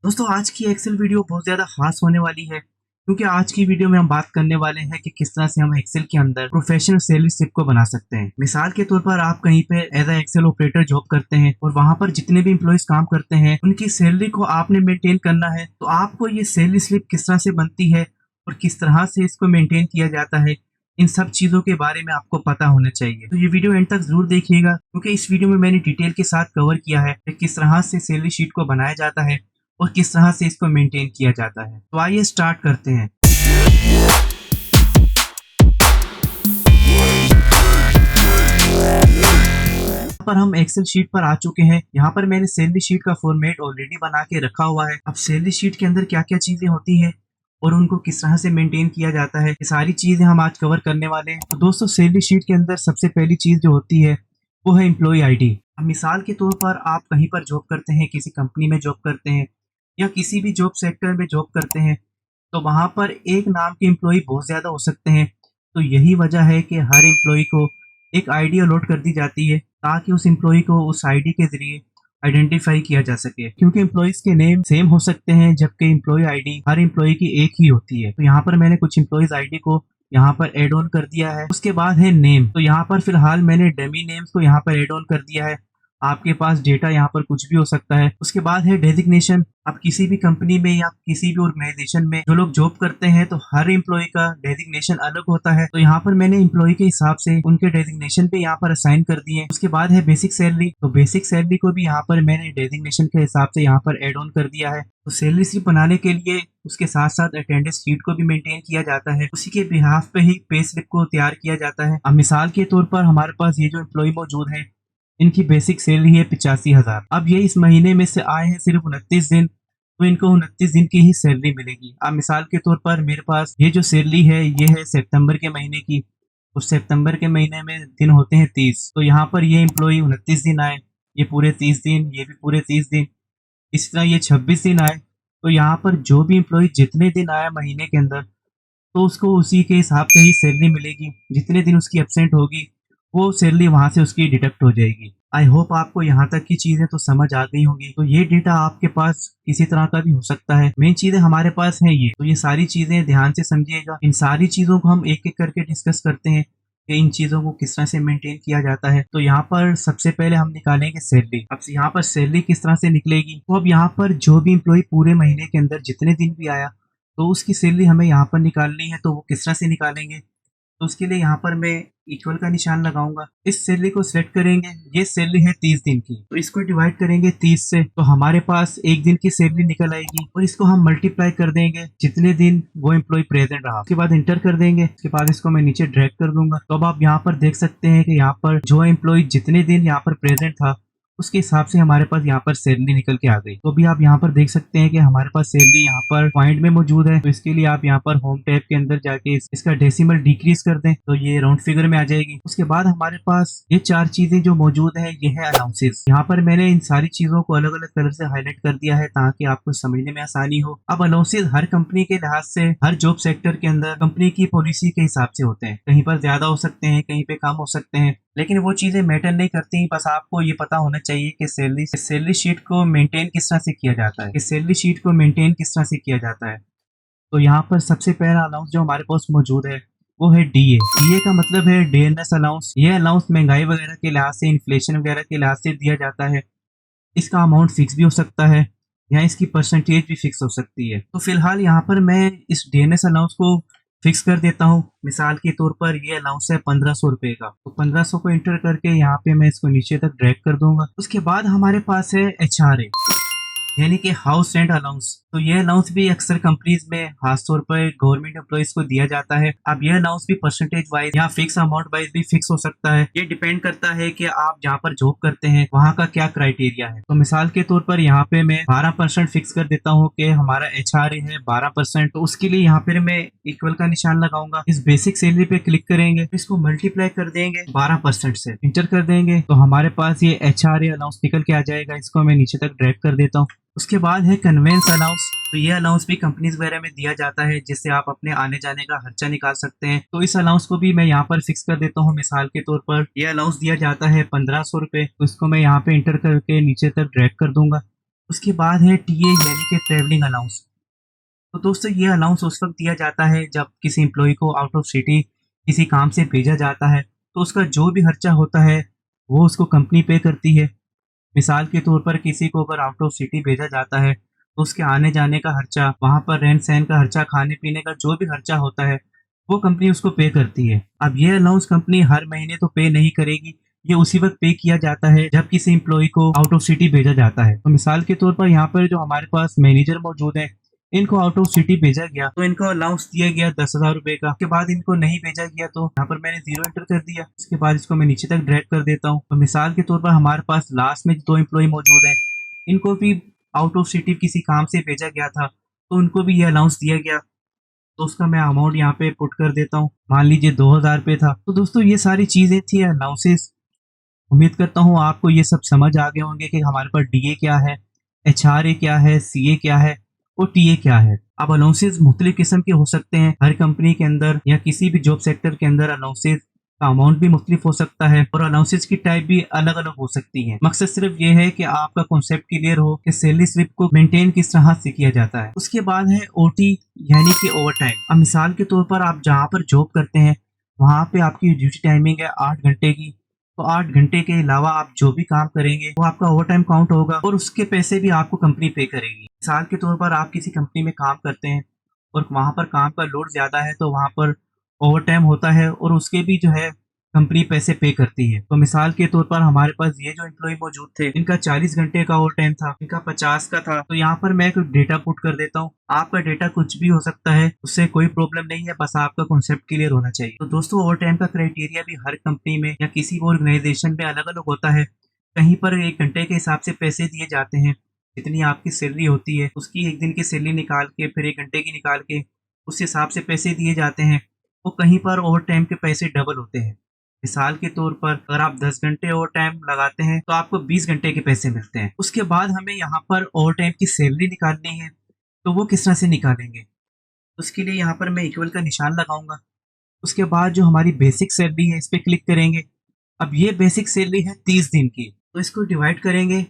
दोस्तों आज की एक्सेल वीडियो बहुत ज़्यादा खास होने वाली है क्योंकि आज की वीडियो में हम बात करने वाले हैं कि किस तरह से हम एक्सेल के अंदर प्रोफेशनल सैलरी स्लिप को बना सकते हैं। मिसाल के तौर पर आप कहीं पे as a excel operator job करते हैं और वहां पर जितने भी एम्प्लॉइज काम करते हैं उनकी सैलरी को आपने मेंटेन करना है, तो आपको ये सैलरी स्लिप किस तरह से बनती है और किस तरह से इसको मेंटेन किया जाता है, इन सब चीजों के बारे में आपको पता होना चाहिए। तो ये वीडियो एंड तक जरूर देखिएगा क्योंकि इस वीडियो में मैंने डिटेल के साथ कवर किया है कि किस तरह से सैलरी शीट को बनाया जाता है और किस तरह से इसको मेंटेन किया जाता है। तो आइए स्टार्ट करते हैं। यहाँ पर हम एक्सेल शीट पर आ चुके हैं। यहाँ पर मैंने सैलरी शीट का फॉर्मेट ऑलरेडी बना के रखा हुआ है। अब सैलरी शीट के अंदर क्या क्या चीजें होती हैं और उनको किस तरह से मेंटेन किया जाता है, ये सारी चीजें हम आज कवर करने वाले हैं। तो दोस्तों सैलरी शीट के अंदर सबसे पहली चीज जो होती है वो है एम्प्लॉय आईडी। अब मिसाल के तौर पर आप कहीं पर जॉब करते हैं, किसी कंपनी में जॉब करते हैं या किसी भी जॉब सेक्टर में जॉब करते हैं, तो वहां पर एक नाम के एम्प्लॉय बहुत ज्यादा हो सकते हैं। तो यही वजह है कि हर एम्प्लॉय को एक आईडी अलॉट कर दी जाती है ताकि उस एम्प्लॉय को उस आईडी के जरिए आइडेंटिफाई किया जा सके, क्योंकि एम्प्लॉयज के नेम सेम हो सकते हैं जबकि एम्प्लॉय आईडी हर एम्प्लॉय की एक ही होती है। तो यहाँ पर मैंने कुछ एम्प्लॉयज आईडी को यहाँ पर एड ऑन कर दिया है। उसके बाद है नेम। तो यहाँ पर फिलहाल मैंने डमी नेम्स को यहाँ पर एड ऑन कर दिया है। आपके पास डेटा यहाँ पर कुछ भी हो सकता है। उसके बाद है डेजिग्नेशन। आप किसी भी कंपनी में या किसी भी ऑर्गेनाइजेशन में जो लोग जॉब करते हैं तो हर एम्प्लॉय का डेजिग्नेशन अलग होता है। तो यहाँ पर मैंने एम्प्लॉय के हिसाब से उनके डेजिग्नेशन पे यहाँ पर असाइन कर दिए। उसके बाद है बेसिक सैलरी। तो बेसिक सैलरी को भी यहाँ पर मैंने डेजिग्नेशन के हिसाब से यहाँ पर एड ऑन कर दिया है। तो सैलरी स्लिप बनाने के लिए उसके साथ साथ अटेंडेंस शीट को भी मेंटेन किया जाता है। उसी के बिहाफ पे ही पे स्लिप को तैयार किया जाता है। अब मिसाल के तौर पर हमारे पास ये जो एम्प्लॉय मौजूद है, इनकी बेसिक सैलरी है 85,000। अब ये इस महीने में से आए हैं सिर्फ 29 दिन, तो इनको 29 दिन की ही सैलरी मिलेगी। अब मिसाल के तौर पर मेरे पास ये जो सैलरी है ये है सितंबर के महीने की। तो सितंबर के महीने में दिन होते हैं 30। तो यहाँ पर ये एम्प्लॉय 29 दिन आए, ये पूरे 30 दिन, ये भी पूरे 30 दिन, इस तरह ये 26 दिन आए। तो यहाँ पर जो भी एम्प्लॉय जितने दिन आया महीने के अंदर, तो उसको उसी के हिसाब से ही सैलरी मिलेगी। जितने दिन उसकी एब्सेंट होगी वो सैलरी वहां से उसकी डिडक्ट हो जाएगी। आई होप आपको यहाँ तक की चीजें तो समझ आ गई होंगी। तो ये डेटा आपके पास किसी तरह का भी हो सकता है, मेन चीजें हमारे पास है ये। तो ये सारी चीजें ध्यान से समझिएगा। इन सारी चीजों को हम एक एक करके डिस्कस करते हैं कि इन चीजों को किस तरह से मेंटेन किया जाता है। तो यहाँ पर सबसे पहले हम निकालेंगे सैलरी। अब यहाँ पर सैलरी किस तरह से निकलेगी, तो अब यहाँ पर जो भी एम्प्लॉय पूरे महीने के अंदर जितने दिन भी आया तो उसकी सैलरी हमें यहाँ पर निकालनी है। तो वो किस तरह से निकालेंगे, तो उसके लिए यहाँ पर मैं इक्वल का निशान लगाऊंगा। इस सैलरी को सिलेक्ट करेंगे। ये सैलरी है 30 दिन की, तो इसको डिवाइड करेंगे 30 से, तो हमारे पास एक दिन की सैलरी निकल आएगी। और इसको हम मल्टीप्लाई कर देंगे जितने दिन वो एम्प्लॉय प्रेजेंट रहा। उसके बाद इंटर कर देंगे। उसके बाद इसको मैं नीचे ड्रैग कर दूंगा। तो अब आप यहाँ पर देख सकते हैं कि यहाँ पर जो एम्प्लॉय जितने दिन यहाँ पर प्रेजेंट था उसके हिसाब से हमारे पास यहाँ पर सैलरी निकल के आ गई। तो भी आप यहाँ पर देख सकते हैं कि हमारे पास सैलरी यहाँ पर पॉइंट में मौजूद है। तो इसके लिए आप यहाँ पर होम टैब के अंदर जाके इसका डेसिमल डिक्रीज कर दें तो ये राउंड फिगर में आ जाएगी। उसके बाद हमारे पास ये चार चीजें जो मौजूद है ये है अलाउंसेस। यहाँ पर मैंने इन सारी चीजों को अलग अलग कलर से हाईलाइट कर दिया है ताकि आपको समझने में आसानी हो। अब अलाउंसेस हर कंपनी के लिहाज से हर जॉब सेक्टर के अंदर कंपनी की पॉलिसी के हिसाब से होते हैं। कहीं पर ज्यादा हो सकते हैं, कहीं पे कम हो सकते हैं, लेकिन वो चीजें मैटर नहीं करती। बस आपको ये पता होना चाहिए कि सैलरी शीट को मेंटेन किस तरह से किया जाता है, कि सैलरी शीट को मेंटेन किस तरह से किया जाता है। तो यहाँ पर सबसे पहला अलाउंस जो हमारे पास मौजूद है वो है डीए। डीए का मतलब है डेयरनेस अलाउंस। ये अलाउंस महंगाई वगैरह के लिहाज से, इन्फ्लेशन वगैरह के लिहाज से दिया जाता है। इसका अमाउंट फिक्स भी हो सकता है या इसकी परसेंटेज भी फिक्स हो सकती है। तो फिलहाल यहाँ पर मैं इस डीएनएस अलाउंस को फिक्स कर देता हूँ। मिसाल के तौर पर ये अलाउंस है 1500 रुपए का। तो 1500 को इंटर करके यहाँ पे मैं इसको नीचे तक ड्रैग कर दूंगा। उसके बाद हमारे पास है एचआरए यानी कि हाउस रेंट अलाउंस। तो ये अलाउंस भी अक्सर कंपनीज में खासतौर पर गवर्नमेंट एम्प्लॉइज को दिया जाता है। अब ये अलाउंस भी परसेंटेज वाइज या फिक्स अमाउंट वाइज भी फिक्स हो सकता है। ये डिपेंड करता है कि आप जहाँ पर जॉब करते हैं वहाँ का क्या क्राइटेरिया है। तो मिसाल के तौर पर यहाँ पे मैं 12% फिक्स कर देता हूँ कि हमारा एचआरए है 12%। तो उसके लिए यहाँ पर मैं इक्वल का निशान लगाऊंगा। इस बेसिक सैलरी पे क्लिक करेंगे, इसको मल्टीप्लाई कर देंगे 12% से, इंटर कर देंगे तो हमारे पास ये एचआरए अलाउंस निकल के आ जाएगा। इसको मैं नीचे तक ड्रैग कर देता हूँ। उसके बाद है कन्वेंस अलाउंस। तो ये अलाउंस भी कंपनीज वगैरह में दिया जाता है जिससे आप अपने आने जाने का खर्चा निकाल सकते हैं। तो इस अलाउंस को भी मैं यहाँ पर फिक्स कर देता हूँ। मिसाल के तौर पर ये अलाउंस दिया जाता है 1500 रुपए। तो इसको मैं यहाँ पे इंटर करके नीचे तक ड्रैग कर दूंगा। उसके बाद है टीए यानी कि ट्रेवलिंग अलाउंस। तो दोस्तों ये अलाउंस उस वक्त दिया जाता है जब किसी एम्प्लॉय को आउट ऑफ सिटी किसी काम से भेजा जाता है, तो उसका जो भी खर्चा होता है वो उसको कंपनी पे करती है। मिसाल के तौर पर किसी को अगर आउट ऑफ सिटी भेजा जाता है तो उसके आने जाने का खर्चा, वहाँ पर रहन सहन का खर्चा, खाने पीने का जो भी खर्चा होता है वो कंपनी उसको पे करती है। अब ये अलाउंस कंपनी हर महीने तो पे नहीं करेगी, ये उसी वक्त पे किया जाता है जब किसी एम्प्लॉय को आउट ऑफ सिटी भेजा जाता है। तो मिसाल के तौर पर यहाँ पर जो हमारे पास मैनेजर मौजूद है, इनको आउट ऑफ सिटी भेजा गया तो इनको अलाउंस दिया गया 10,000 रुपए का। उसके बाद इनको नहीं भेजा गया तो यहाँ पर मैंने 0 एंटर कर दिया। उसके बाद इसको मैं नीचे तक ड्रैग कर देता हूँ। तो मिसाल के तौर पर हमारे पास लास्ट में 2 एम्प्लॉय मौजूद है, इनको भी आउट ऑफ सिटी किसी काम से भेजा गया था तो उनको भी ये अलाउंस दिया गया। तो उसका मैं अमाउंट यहाँ पे पुट कर देता हूँ, मान लीजिए 2,000 रुपये था। तो दोस्तों ये सारी चीजें थी अलाउंसेस। उम्मीद करता हूँ आपको ये सब समझ आ गए होंगे कि हमारे पास डीए क्या है, एचआरए क्या है, सीए क्या है और टीए क्या है। अब अलाउंसेस मुख्तलिफ किस्म के हो सकते हैं, हर कंपनी के अंदर या किसी भी जॉब सेक्टर के अंदर अलाउंसेस का अमाउंट भी मुख्तलिफ हो सकता है और अलाउंसेस की टाइप भी अलग अलग हो सकती है। मकसद सिर्फ ये है कि आपका कॉन्सेप्ट क्लियर हो कि सैलरी स्लिप को मेंटेन किस तरह से किया जाता है। उसके बाद है ओटी यानी कि ओवर टाइम। अब मिसाल के तौर पर आप जहाँ पर जॉब करते हैं वहाँ पे आपकी ड्यूटी टाइमिंग है 8 घंटे की, तो 8 घंटे के अलावा आप जो भी काम करेंगे वो आपका ओवर टाइम काउंट होगा और उसके पैसे भी आपको कंपनी पे करेगी। मिसाल के तौर पर आप किसी कंपनी में काम करते हैं और वहाँ पर काम का लोड ज़्यादा है तो वहाँ पर ओवर टाइम होता है और उसके भी जो है कंपनी पैसे पे करती है। तो मिसाल के तौर पर हमारे पास ये जो एम्प्लॉय मौजूद थे, इनका 40 घंटे का ओवर टाइम था, इनका 50 का था। तो यहाँ पर मैं कुछ डेटा पुट कर देता हूँ। आपका डेटा कुछ भी हो सकता है, उससे कोई प्रॉब्लम नहीं है, बस आपका कॉन्सेप्ट क्लियर होना चाहिए। तो दोस्तों ओवर टाइम का क्राइटेरिया भी हर कंपनी में या किसी भी ऑर्गेनाइजेशन में अलग अलग होता है। कहीं पर 1 घंटे के हिसाब से पैसे दिए जाते हैं, जितनी आपकी सैलरी होती है उसकी 1 दिन की सैलरी निकाल के फिर 1 घंटे की निकाल के उस हिसाब से पैसे दिए जाते हैं। वो कहीं पर ओवर टाइम के पैसे डबल होते हैं। मिसाल के तौर पर अगर आप 10 घंटे ओवर टाइम लगाते हैं तो आपको 20 घंटे के पैसे मिलते हैं। उसके बाद हमें यहाँ पर ओवर टाइम की सैलरी निकालनी है, तो वो किस तरह से निकालेंगे? उसके लिए यहाँ पर मैं इक्वल का निशान लगाऊंगा। उसके बाद जो हमारी बेसिक सैलरी है इस पे क्लिक करेंगे। अब ये बेसिक सैलरी है 30 दिन की, तो इसको डिवाइड करेंगे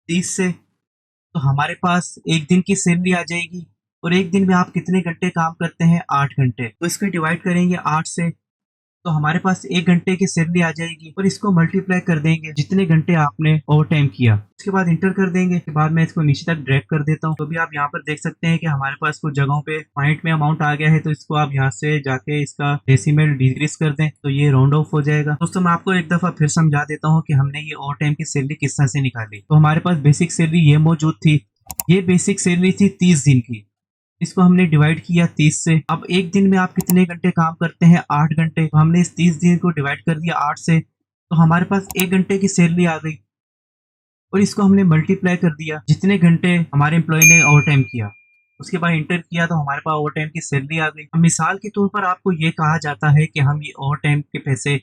30 से, तो हमारे पास 1 दिन की सैलरी आ जाएगी। और 1 दिन में आप कितने घंटे काम करते हैं? 8 घंटे। तो इसको डिवाइड करेंगे 8 से, तो हमारे पास 1 घंटे की सैलरी आ जाएगी और इसको मल्टीप्लाई कर देंगे जितने घंटे आपने ओवर टाइम किया। उसके बाद इंटर कर देंगे। उसके बाद मैं इसको नीचे तक ड्रैग कर देता हूँ। तो भी आप यहाँ पर देख सकते हैं कि हमारे पास कुछ जगहों पे पॉइंट में अमाउंट आ गया है, तो इसको आप यहाँ से जाके इसका डेसिमल डिक्रीज कर दें तो ये राउंड ऑफ हो जाएगा। दोस्तों मैं आपको एक दफा फिर समझा देता हूँ कि हमने ये ओवर टाइम की सैलरी किस तरह से निकाली। तो हमारे पास बेसिक सैलरी ये मौजूद थी, ये बेसिक सैलरी थी 30 दिन की। इसको हमने डिवाइड किया 30 से। अब 1 दिन में आप कितने घंटे काम करते हैं? 8 घंटे। तो हमने इस 30 दिन को डिवाइड कर दिया 8 से, तो हमारे पास 1 घंटे की सैलरी आ गई और इसको हमने मल्टीप्लाई कर दिया जितने घंटे हमारे एम्प्लॉय ने ओवर टाइम किया। उसके बाद इंटर किया तो हमारे पास ओवर टाइम की सैलरी आ गई। अब मिसाल के तौर पर आपको ये कहा जाता है कि हम ये ओवर टाइम के पैसे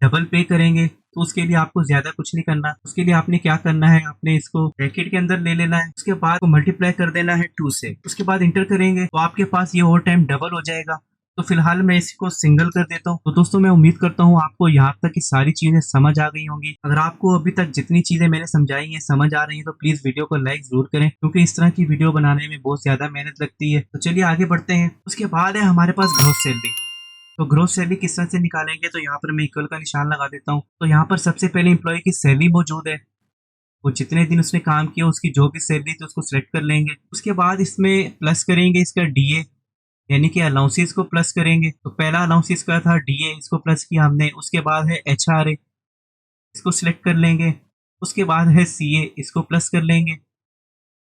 डबल पे करेंगे, तो उसके लिए आपको ज्यादा कुछ नहीं करना। उसके लिए आपने क्या करना है, आपने इसको ब्रैकेट के अंदर ले लेना है, उसके बाद मल्टीप्लाई कर देना है 2 से। उसके बाद इंटर करेंगे तो आपके पास ये ओवर टाइम डबल हो जाएगा। तो फिलहाल मैं इसको सिंगल कर देता हूँ। तो दोस्तों मैं उम्मीद करता हूँ आपको यहाँ तक की सारी चीजें समझ आ गई होंगी। अगर आपको अभी तक जितनी चीजें मैंने समझाई हैं समझ आ रही हैं तो प्लीज वीडियो को लाइक जरूर करें, क्योंकि इस तरह की वीडियो बनाने में बहुत ज्यादा मेहनत लगती है। तो चलिए आगे बढ़ते हैं। उसके बाद है हमारे पास ग्रॉस सैलरी। तो ग्रोथ सैलरी किस तरह से निकालेंगे? तो यहाँ पर मैं इक्वल का निशान लगा देता हूँ। तो यहाँ पर सबसे पहले एम्प्लॉय की सैलरी मौजूद है, वो जितने दिन उसने काम किया उसकी जो भी सैलरी थी उसको सिलेक्ट कर लेंगे। उसके बाद इसमें प्लस करेंगे इसका डीए यानी कि अलाउंसेस को प्लस करेंगे। तो पहला अलाउंसेस का था डीए, इसको प्लस किया हमने। उसके बाद है एचआरए, इसको सिलेक्ट कर लेंगे। उसके बाद है सीए, इसको प्लस कर लेंगे।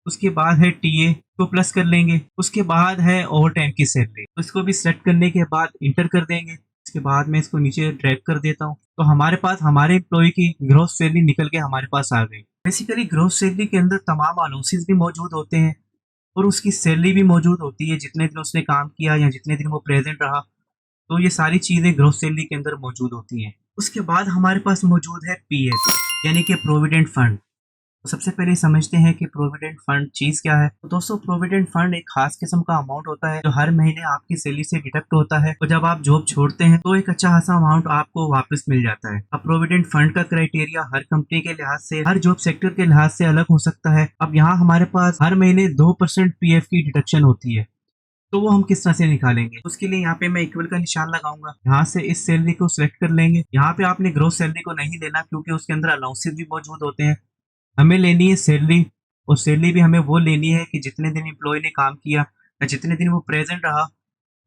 उसके बाद है टीए को प्लस कर लेंगे। उसके बाद है ओवर टाइम की सैलरी, तो इसको भी सेलेक्ट करने के बाद इंटर कर देंगे। इसके बाद मैं इसको नीचे ड्रैग कर देता हूँ। तो हमारे पास हमारे एम्प्लॉय की ग्रॉस सैलरी निकल के हमारे पास आ गई। बेसिकली ग्रॉस सैलरी के अंदर तमाम अलाउंसेस भी मौजूद होते हैं और उसकी सैलरी भी मौजूद होती है, जितने दिन उसने काम किया या जितने दिन वो प्रेजेंट रहा। तो ये सारी चीजें ग्रॉस सैलरी के अंदर मौजूद होती हैं। उसके बाद हमारे पास मौजूद है पीएफ यानी कि प्रोविडेंट फंड। तो सबसे पहले समझते हैं कि प्रोविडेंट फंड चीज क्या है। तो दोस्तों, प्रोविडेंट फंड एक खास किस्म का अमाउंट होता है जो हर महीने आपकी सैलरी से डिडक्ट होता है, और जब आप जॉब छोड़ते हैं तो एक अच्छा खासा अमाउंट आपको वापस मिल जाता है। अब प्रोविडेंट फंड का क्राइटेरिया हर कंपनी के लिहाज से, हर जॉब सेक्टर के लिहाज से अलग हो सकता है। अब यहाँ हमारे पास हर महीने 2% पीएफ की डिडक्शन होती है, तो वो हम किस तरह से निकालेंगे? उसके लिए यहाँ पे मैं इक्वल का निशान लगाऊंगा। यहाँ से इस सैलरी को सिलेक्ट कर लेंगे। यहाँ पे आपने ग्रोस सैलरी को नहीं लेना, क्योंकि उसके अंदर अलाउंसेस भी मौजूद होते हैं। हमें लेनी है सैलरी, और सैलरी भी हमें वो लेनी है कि जितने दिन एम्प्लॉय ने काम किया या जितने दिन वो प्रेजेंट रहा,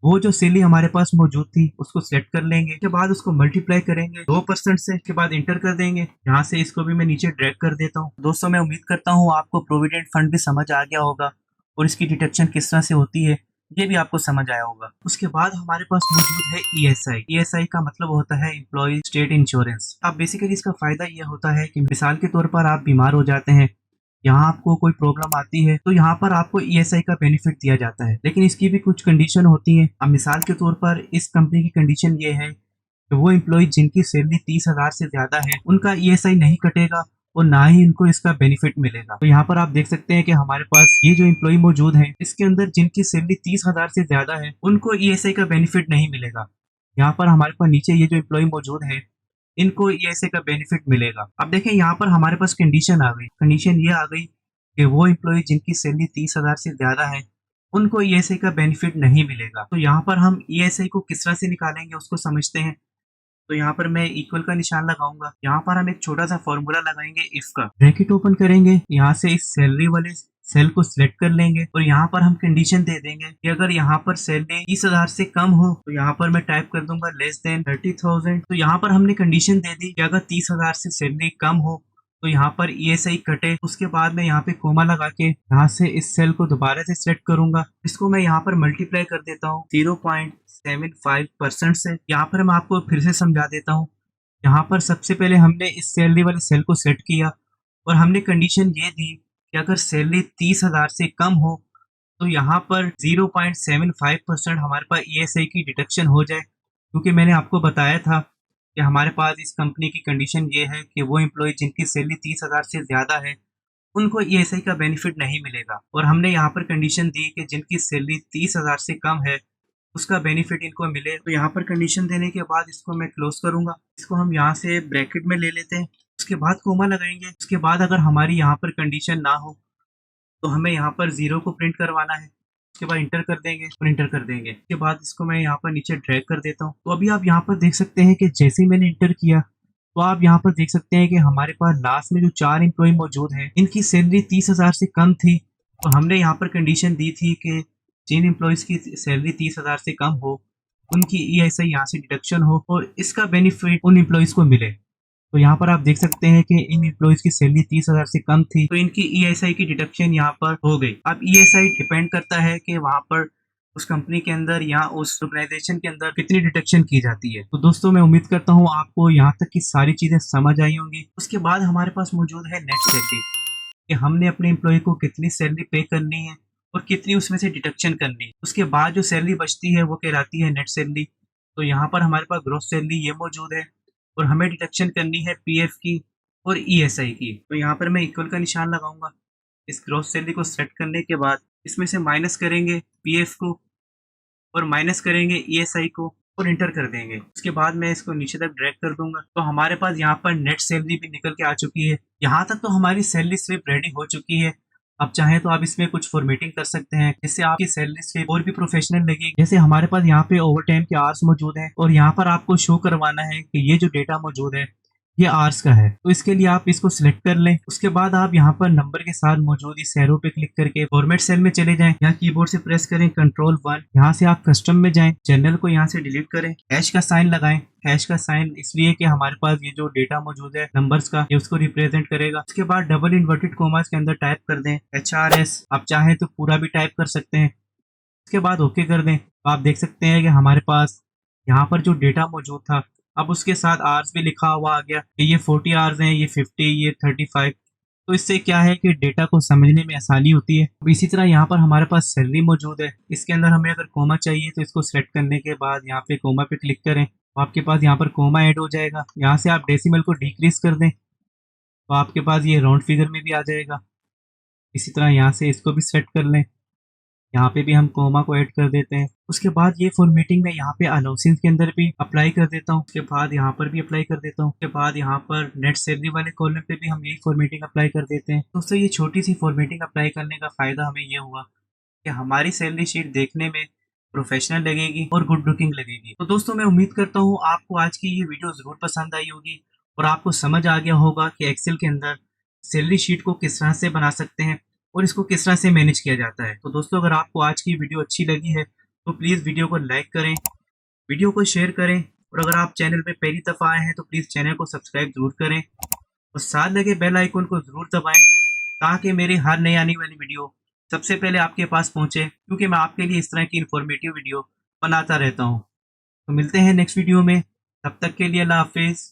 वो जो सैलरी हमारे पास मौजूद थी उसको सेलेक्ट कर लेंगे। उसके बाद उसको मल्टीप्लाई करेंगे 2% से, उसके बाद इंटर कर देंगे। यहाँ से इसको भी मैं नीचे ड्रैग कर देता हूँ। दोस्तों, मैं उम्मीद करता हूँ आपको प्रोविडेंट फंड भी समझ आ गया होगा और इसकी डिडक्शन किस तरह से होती है ये भी आपको समझ आया होगा। उसके बाद हमारे पास मौजूद है ईएसआई। ईएसआई का मतलब होता है एम्प्लॉय स्टेट इंश्योरेंस। अब बेसिकली इसका फायदा ये होता है कि मिसाल के तौर पर आप बीमार हो जाते हैं, यहाँ आपको कोई प्रॉब्लम आती है, तो यहाँ पर आपको ईएसआई का बेनिफिट दिया जाता है। लेकिन इसकी भी कुछ कंडीशन होती है। अब मिसाल के तौर पर इस कंपनी की कंडीशन ये है कि वो एम्प्लॉय जिनकी सैलरी 30,000 से ज्यादा है उनका ईएसआई नहीं कटेगा और ना ही इनको इसका बेनिफिट मिलेगा। तो यहाँ पर आप देख सकते हैं कि हमारे पास ये जो एम्प्लॉय मौजूद है, इसके अंदर जिनकी सैलरी 30,000 से ज्यादा है उनको ईएसआई का बेनिफिट नहीं मिलेगा। यहाँ पर हमारे पास नीचे ये जो एम्प्लॉय मौजूद है इनको ईएसआई का बेनिफिट मिलेगा। अब देखें, यहाँ पर हमारे पास कंडीशन आ गई। कंडीशन ये आ गई कि वो एम्प्लॉय जिनकी सैलरी 30,000 से ज्यादा है उनको ईएसआई का बेनिफिट नहीं मिलेगा। तो यहाँ पर हम ईएसआई को किस तरह से निकालेंगे उसको समझते हैं। तो यहाँ पर मैं इक्वल का निशान लगाऊंगा। यहाँ पर हम एक छोटा सा फॉर्मूला लगाएंगे इफ का। ब्रैकेट ओपन करेंगे, यहाँ से इस सैलरी वाले सेल को सिलेक्ट कर लेंगे और यहाँ पर हम कंडीशन दे देंगे कि अगर यहाँ पर सैलरी 30,000 से कम हो तो यहाँ पर मैं टाइप कर दूंगा लेस देन 30,000। तो यहाँ पर हमने कंडीशन दे दी कि अगर 30,000 से सैलरी कम हो तो यहाँ पर ईएसआई कटे। उसके बाद मैं यहाँ पे कोमा लगा के यहाँ से इस सेल को दोबारा से सेलेक्ट करूंगा। इसको मैं यहाँ पर मल्टीप्लाई कर देता हूँ 0.75% से। यहाँ पर मैं आपको फिर से समझा देता हूँ। यहाँ पर सबसे पहले हमने इस सैलरी वाले सेल को सेट किया और हमने कंडीशन ये दी कि अगर सैलरी 30,000 से कम हो तो यहाँ पर 0.75% हमारे पास ईएसआई की डिडक्शन हो जाए, क्योंकि मैंने आपको बताया था कि हमारे पास इस कंपनी की कंडीशन ये है कि वो एम्प्लॉय जिनकी सैलरी 30,000 से ज्यादा है उनको ईएसआई का बेनिफिट नहीं मिलेगा। और हमने यहाँ पर कंडीशन दी कि जिनकी सैलरी 30,000 से कम है उसका बेनिफिट इनको मिले। तो यहाँ पर कंडीशन देने के बाद इसको मैं क्लोज करूंगा। इसको हम यहाँ से ब्रैकेट में ले लेते हैं। उसके बाद कोमा लगाएंगे। उसके बाद अगर हमारी यहाँ पर कंडीशन ना हो तो हमें यहाँ पर 0 को प्रिंट करवाना है। उसके बाद इंटर कर देंगे और इंटर कर देंगे। उसके बाद इसको मैं यहाँ पर नीचे ड्रैग कर देता हूँ। तो अभी आप यहाँ पर देख सकते हैं कि जैसे ही मैंने इंटर किया तो आप यहाँ पर देख सकते हैं कि हमारे पास लास्ट में जो 4 एम्प्लॉय मौजूद हैं इनकी सैलरी 30,000 से कम थी। तो हमने यहाँ पर कंडीशन दी थी कि जिन एम्प्लॉयज की सैलरी 30,000 से कम हो उनकी ईएसआई यहाँ से डिडक्शन हो और इसका बेनिफिट उन एम्प्लॉयज को मिले। तो यहाँ पर आप देख सकते हैं कि इन एम्प्लॉयज की सैलरी 30,000 से कम थी तो इनकी ईएसआई की डिडक्शन यहाँ पर हो गई। अब ईएसआई डिपेंड करता है कि वहाँ पर उस कंपनी के अंदर या उस ऑर्गेनाइजेशन के अंदर कितनी डिडक्शन की जाती है। तो दोस्तों, मैं उम्मीद करता हूँ आपको यहाँ तक की सारी चीजें समझ आई होंगी। उसके बाद हमारे पास मौजूद है नेट सैलरी, कि हमने अपने एम्प्लॉय को कितनी सैलरी पे करनी है और कितनी उसमें से डिडक्शन करनी है। उसके बाद जो सैलरी बचती है वो कहलाती है नेट सैलरी। तो यहाँ पर हमारे पास ग्रॉस सैलरी ये मौजूद है और हमें डिडक्शन करनी है पीएफ की और ईएसआई की। तो यहाँ पर मैं इक्वल का निशान लगाऊंगा। इस ग्रॉस सैलरी को सेट करने के बाद इसमें से माइनस करेंगे पीएफ को और माइनस करेंगे ईएसआई को और इंटर कर देंगे। उसके बाद मैं इसको नीचे तक ड्रैग कर दूंगा। तो हमारे पास यहाँ पर नेट सैलरी भी निकल के आ चुकी है। यहाँ तक तो हमारी सैलरी स्लिप रेडी हो चुकी है। अब चाहे तो आप इसमें कुछ फॉर्मेटिंग कर सकते हैं जिससे आपकी सैलरी स्लिप और भी प्रोफेशनल लगेगी। जैसे हमारे पास यहाँ पे ओवर टाइम के आवर्स मौजूद हैं और यहाँ पर आपको शो करवाना है कि ये जो डेटा मौजूद है ये आवर्स का है। तो इसके लिए आप इसको सिलेक्ट कर लें। उसके बाद आप यहाँ पर नंबर के साथ मौजूद इस एरो पे क्लिक करके फॉर्मेट सेल में चले जाएं। यहाँ कीबोर्ड से प्रेस करें Ctrl+1। यहाँ से आप कस्टम में जाएं, जनरल को यहाँ से डिलीट करें, हैश का साइन लगाएं। हैश का साइन इसलिए कि हमारे पास ये जो डेटा मौजूद है नंबर्स का ये उसको रिप्रेजेंट करेगा। उसके बाद डबल इन्वर्टेड कोमास के अंदर टाइप कर दें HRS। आप चाहें तो पूरा भी टाइप कर सकते हैं। उसके बाद ओके कर दें। तो आप देख सकते हैं कि हमारे पास यहाँ पर जो डेटा मौजूद था अब उसके साथ आवर्स भी लिखा हुआ आ गया कि ये 40 आवर्स हैं, ये 50, ये 35। तो इससे क्या है कि डेटा को समझने में आसानी होती है। अब इसी तरह यहाँ पर हमारे पास सैलरी मौजूद है। इसके अंदर हमें अगर कोमा चाहिए तो इसको सेलेक्ट करने के बाद यहाँ पे कोमा पे क्लिक करें तो आपके पास यहाँ पर कोमा ऐड हो जाएगा। यहाँ से आप डेसिमल को डिक्रीज कर दें तो आपके पास ये राउंड फिगर में भी आ जाएगा। इसी तरह यहाँ से इसको भी सेट कर लें। यहाँ पे भी हम कोमा को ऐड कर देते हैं। उसके बाद ये फॉर्मेटिंग में यहाँ पे अलाउंसेस के अंदर भी अप्लाई कर देता हूँ। उसके बाद यहाँ पर भी अप्लाई कर देता हूँ। उसके बाद यहाँ पर नेट सैलरी वाले कॉलम पे भी हम यही फॉर्मेटिंग अप्लाई कर देते हैं। दोस्तों ये छोटी सी फॉर्मेटिंग अप्लाई करने का फायदा हमें ये हुआ कि हमारी सैलरी शीट देखने में प्रोफेशनल लगेगी और गुड लुकिंग लगेगी। तो दोस्तों मैं उम्मीद करता हूँ आपको आज की ये वीडियो जरूर पसंद आई होगी और आपको समझ आ गया होगा कि एक्सेल के अंदर सैलरी शीट को किस तरह से बना सकते हैं और इसको किस तरह से मैनेज किया जाता है। तो दोस्तों अगर आपको आज की वीडियो अच्छी लगी है तो प्लीज़ वीडियो को लाइक करें, वीडियो को शेयर करें और अगर आप चैनल पे पहली दफ़ा आए हैं तो प्लीज़ चैनल को सब्सक्राइब जरूर करें और साथ लगे बेल आइकन को ज़रूर दबाएं ताकि मेरी हर नई आने वाली वीडियो सबसे पहले आपके पास पहुंचे, क्योंकि मैं आपके लिए इस तरह की इन्फॉर्मेटिव वीडियो बनाता रहता हूं। तो मिलते हैं नेक्स्ट वीडियो में, तब तक के लिए अल्लाह हाफिज़।